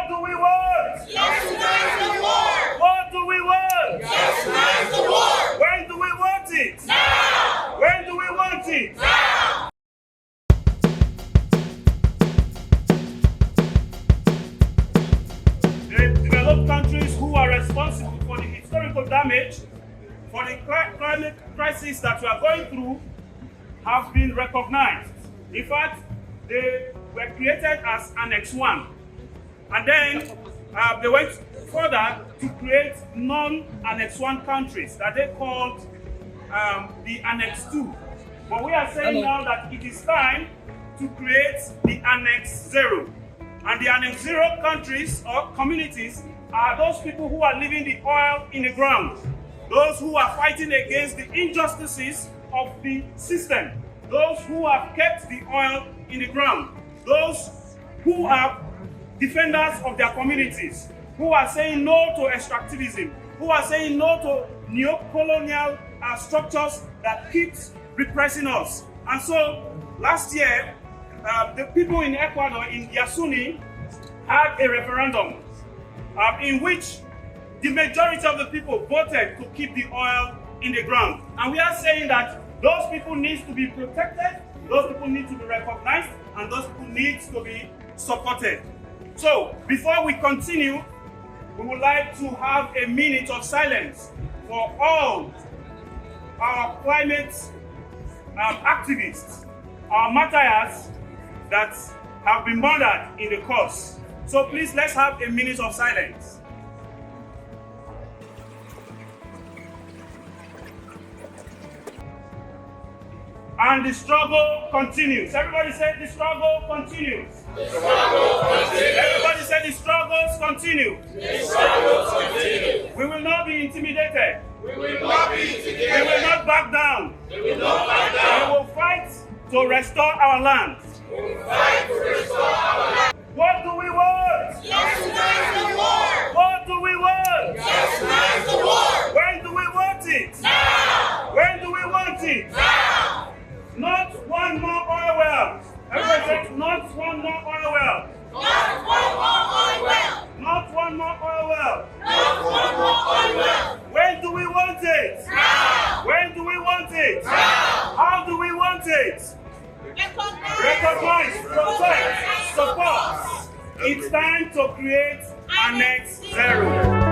What do we want? Yasunize the war! What do we want? Yasunize the war! When do we want it? Now! When do we want it? Now! The developed countries who are responsible for the historical damage, for the climate crisis that we are going through, have been recognized. In fact, they were created as Annex 1. And then they went further to create non-Annex 1 countries that they called the Annex 2. But we are saying now that it is time to create the Annex 0. And the Annex 0 countries or communities are those people who are leaving the oil in the ground, those who are fighting against the injustices of the system, those who have kept the oil in the ground, those who are defenders of their communities, who are saying no to extractivism, who are saying no to neo-colonial structures that keeps repressing us. And so last year, the people in Ecuador, in Yasunize, had a referendum in which the majority of the people voted to keep the oil in the ground. And we are saying that those people need to be protected, those people need to be recognized, and those people need to be supported. So, before we continue, we would like to have a minute of silence for all our climate activists, our martyrs that have been murdered in the cause. So please, let's have a minute of silence. And the struggle continues. Everybody say the struggle continues. The struggle continues. Everybody say the struggles continue. The struggles continue. We will not be intimidated. We will not be intimidated. We will not back down. We will not back down. We will fight to restore our land. We will fight to restore our land. What do we want? Yasunize the war! What do we want? Yasunize the war! When do we want it? Now! When do we want it? Now! Not one more oil well. Everybody say, not one more oil well. Not one more oil well! Not one more oil well. Not one more oil well! When do we want it? Now! When do we want it? Now! How do we want it? Recognize, protect, support. It's time to create Annex 0.